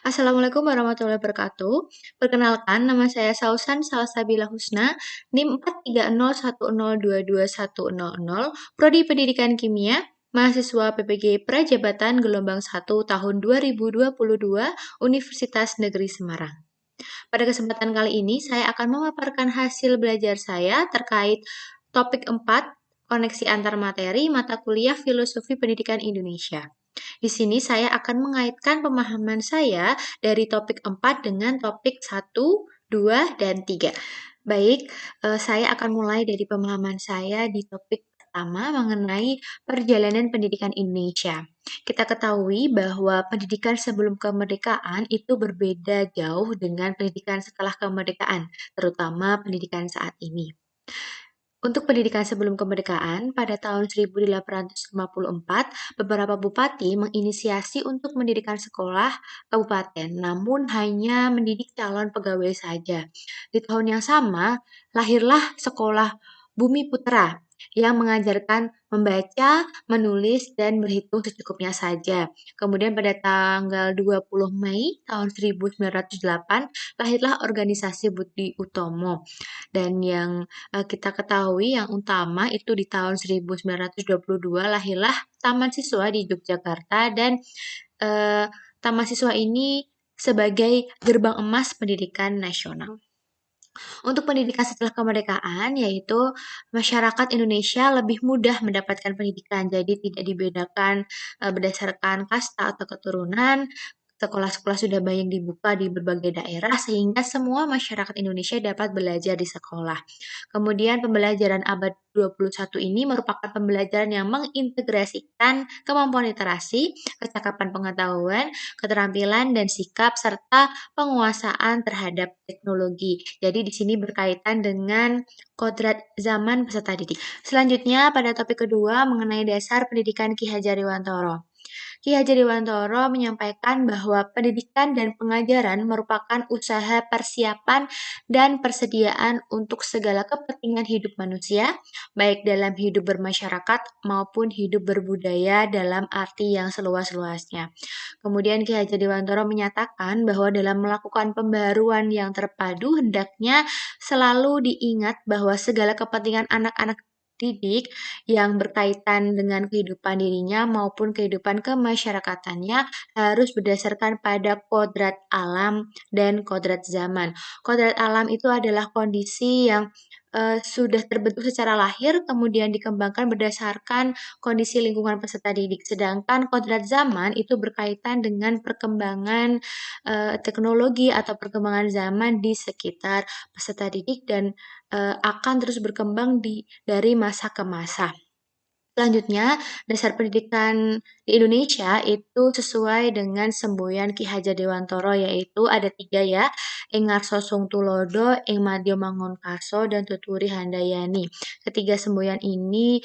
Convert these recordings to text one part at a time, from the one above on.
Assalamualaikum warahmatullahi wabarakatuh. Perkenalkan, nama saya Sausan Salsabila Husna, NIM 43010222100, Prodi Pendidikan Kimia, mahasiswa PPG Prajabatan Gelombang 1 tahun 2022, Universitas Negeri Semarang. Pada kesempatan kali ini, saya akan memaparkan hasil belajar saya terkait topik 4, koneksi antar materi, mata kuliah Filosofi Pendidikan Indonesia. Di sini saya akan mengaitkan pemahaman saya dari topik 4 dengan topik 1, 2, dan 3. Baik, saya akan mulai dari pemahaman saya di topik pertama mengenai perjalanan pendidikan Indonesia. Kita ketahui bahwa pendidikan sebelum kemerdekaan itu berbeda jauh dengan pendidikan setelah kemerdekaan, terutama pendidikan saat ini. Untuk pendidikan sebelum kemerdekaan, pada tahun 1854, beberapa bupati menginisiasi untuk mendirikan sekolah kabupaten, namun hanya mendidik calon pegawai saja. Di tahun yang sama, lahirlah sekolah Bumi Putera yang mengajarkan membaca, menulis, dan berhitung secukupnya saja. Kemudian pada tanggal 20 Mei tahun 1908, lahirlah organisasi Budi Utomo. Dan yang kita ketahui yang utama itu di tahun 1922 lahirlah Taman Siswa di Yogyakarta dan Taman Siswa ini sebagai gerbang emas pendidikan nasional. Untuk pendidikan setelah kemerdekaan, yaitu masyarakat Indonesia lebih mudah mendapatkan pendidikan, jadi tidak dibedakan berdasarkan kasta atau keturunan. Sekolah-sekolah sudah banyak dibuka di berbagai daerah sehingga semua masyarakat Indonesia dapat belajar di sekolah. Kemudian pembelajaran abad 21 ini merupakan pembelajaran yang mengintegrasikan kemampuan literasi, kecakapan pengetahuan, keterampilan dan sikap serta penguasaan terhadap teknologi. Jadi di sini berkaitan dengan kodrat zaman peserta didik. Selanjutnya pada topik kedua mengenai dasar pendidikan Ki Hajar Dewantara. Ki Hajar Dewantara menyampaikan bahwa pendidikan dan pengajaran merupakan usaha persiapan dan persediaan untuk segala kepentingan hidup manusia, baik dalam hidup bermasyarakat maupun hidup berbudaya dalam arti yang seluas-luasnya. Kemudian Ki Hajar Dewantara menyatakan bahwa dalam melakukan pembaruan yang terpadu, hendaknya selalu diingat bahwa segala kepentingan anak-anak didik yang berkaitan dengan kehidupan dirinya maupun kehidupan kemasyarakatannya harus berdasarkan pada kodrat alam dan kodrat zaman. Kodrat alam itu adalah kondisi yang sudah terbentuk secara lahir, kemudian dikembangkan berdasarkan kondisi lingkungan peserta didik. Sedangkan kodrat zaman itu berkaitan dengan perkembangan teknologi atau perkembangan zaman di sekitar peserta didik dan akan terus berkembang dari masa ke masa. Selanjutnya, dasar pendidikan di Indonesia itu sesuai dengan semboyan Ki Hajar Dewantara, yaitu ada 3 ya, Ing Ngarso Sung Tulodo, Ing Madya Mangunkarso, dan Tuturi Handayani. Ketiga semboyan ini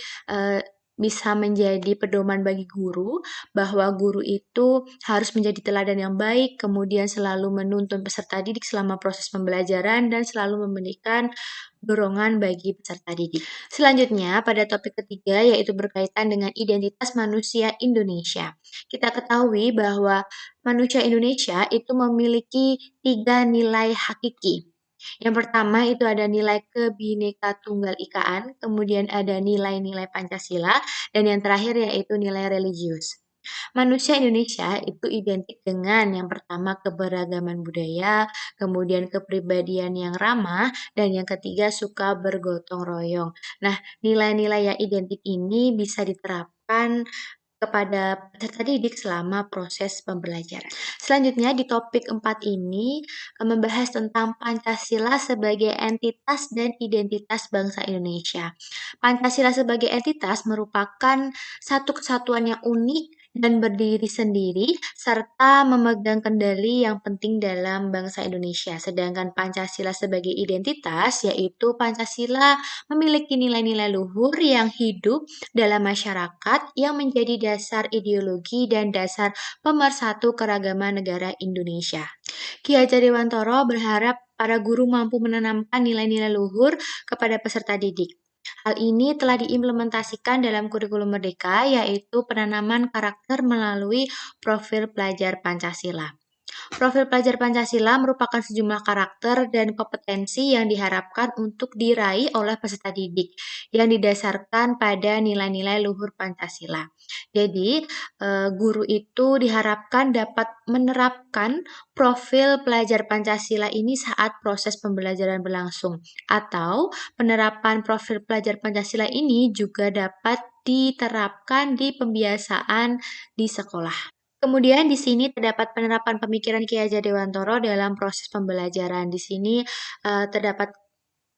bisa menjadi pedoman bagi guru, bahwa guru itu harus menjadi teladan yang baik, kemudian selalu menuntun peserta didik selama proses pembelajaran, dan selalu memberikan dorongan bagi peserta didik. Selanjutnya, pada topik ketiga yaitu berkaitan dengan identitas manusia Indonesia. Kita ketahui bahwa manusia Indonesia itu memiliki 3 nilai hakiki. Yang pertama itu ada nilai Kebinekatunggal Ikaan, kemudian ada nilai-nilai Pancasila, dan yang terakhir yaitu nilai religius. Manusia Indonesia itu identik dengan yang pertama keberagaman budaya, kemudian kepribadian yang ramah, dan yang ketiga suka bergotong royong. Nah, nilai-nilai yang identik ini bisa diterapkan kepada peserta didik selama proses pembelajaran. Selanjutnya di topik 4 ini membahas tentang Pancasila sebagai entitas dan identitas bangsa Indonesia. Pancasila sebagai entitas merupakan satu kesatuan yang unik dan berdiri sendiri serta memegang kendali yang penting dalam bangsa Indonesia. Sedangkan Pancasila sebagai identitas yaitu Pancasila memiliki nilai-nilai luhur yang hidup dalam masyarakat yang menjadi dasar ideologi dan dasar pemersatu keragaman negara Indonesia. Ki Hajar Dewantara berharap para guru mampu menanamkan nilai-nilai luhur kepada peserta didik. Hal ini telah diimplementasikan dalam kurikulum Merdeka, yaitu penanaman karakter melalui profil pelajar Pancasila. Profil pelajar Pancasila merupakan sejumlah karakter dan kompetensi yang diharapkan untuk diraih oleh peserta didik yang didasarkan pada nilai-nilai luhur Pancasila. Jadi, guru itu diharapkan dapat menerapkan profil pelajar Pancasila ini saat proses pembelajaran berlangsung, atau penerapan profil pelajar Pancasila ini juga dapat diterapkan di pembiasaan di sekolah. Kemudian di sini terdapat penerapan pemikiran Ki Hajar Dewantara dalam proses pembelajaran. Di sini terdapat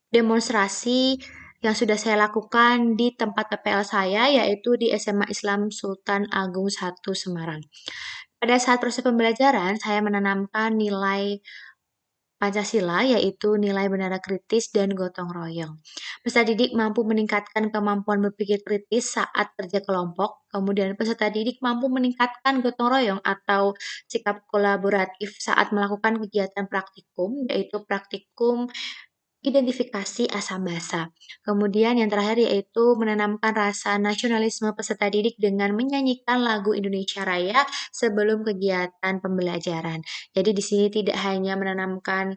demonstrasi yang sudah saya lakukan di tempat PPL saya, yaitu di SMA Islam Sultan Agung 1 Semarang. Pada saat proses pembelajaran, saya menanamkan nilai Pancasila, yaitu nilai bernada kritis dan gotong royong. Peserta didik mampu meningkatkan kemampuan berpikir kritis saat kerja kelompok, kemudian peserta didik mampu meningkatkan gotong royong atau sikap kolaboratif saat melakukan kegiatan praktikum, yaitu praktikum identifikasi asal basa. Kemudian yang terakhir yaitu menanamkan rasa nasionalisme peserta didik dengan menyanyikan lagu Indonesia Raya sebelum kegiatan pembelajaran. Jadi di sini tidak hanya menanamkan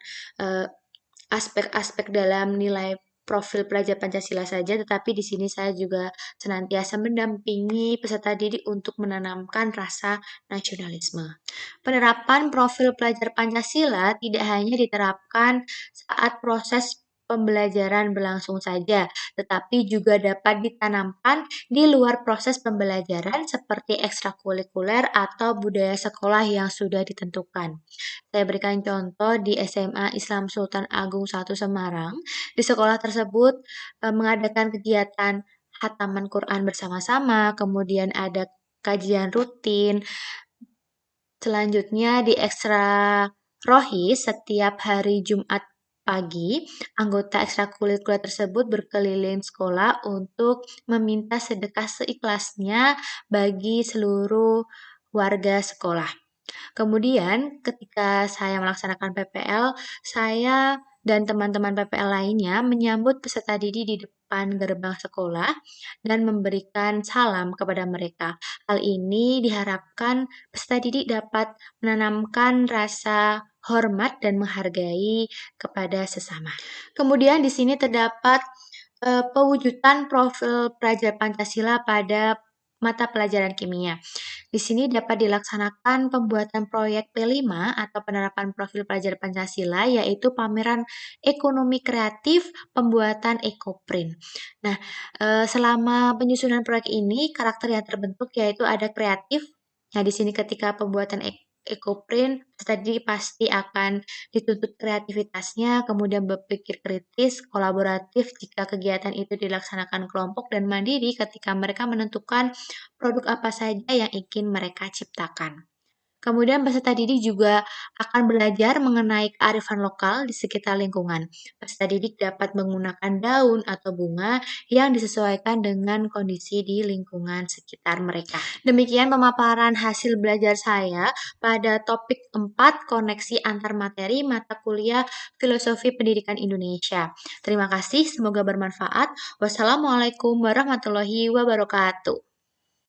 aspek-aspek dalam nilai profil pelajar Pancasila saja, tetapi di sini saya juga senantiasa mendampingi peserta didik untuk menanamkan rasa nasionalisme. Penerapan profil pelajar Pancasila tidak hanya diterapkan saat proses pembelajaran berlangsung saja, tetapi juga dapat ditanamkan di luar proses pembelajaran seperti ekstrakurikuler atau budaya sekolah yang sudah ditentukan. Saya berikan contoh di SMA Islam Sultan Agung 1 Semarang. Di sekolah tersebut mengadakan kegiatan khataman Quran bersama-sama, kemudian ada kajian rutin. Selanjutnya di ekstra rohis setiap hari Jumat pagi, anggota ekstrakurikuler tersebut berkeliling sekolah untuk meminta sedekah seikhlasnya bagi seluruh warga sekolah. Kemudian ketika saya melaksanakan PPL, saya dan teman-teman PPL lainnya menyambut peserta didik di depan gerbang sekolah dan memberikan salam kepada mereka. Hal ini diharapkan peserta didik dapat menanamkan rasa hormat dan menghargai kepada sesama. Kemudian di sini terdapat pewujudan profil pelajar Pancasila pada mata pelajaran kimia. Di sini dapat dilaksanakan pembuatan proyek P5 atau penerapan profil pelajar Pancasila, yaitu pameran ekonomi kreatif pembuatan ekoprint. Nah, selama penyusunan proyek ini, karakter yang terbentuk yaitu ada kreatif. Nah, di sini ketika pembuatan ekoprint, tadi pasti akan dituntut kreativitasnya, kemudian berpikir kritis, kolaboratif jika kegiatan itu dilaksanakan kelompok, dan mandiri ketika mereka menentukan produk apa saja yang ingin mereka ciptakan. Kemudian peserta didik juga akan belajar mengenai kearifan lokal di sekitar lingkungan. Peserta didik dapat menggunakan daun atau bunga yang disesuaikan dengan kondisi di lingkungan sekitar mereka. Demikian pemaparan hasil belajar saya pada topik 4, koneksi antar materi mata kuliah Filosofi Pendidikan Indonesia. Terima kasih, semoga bermanfaat. Wassalamualaikum warahmatullahi wabarakatuh.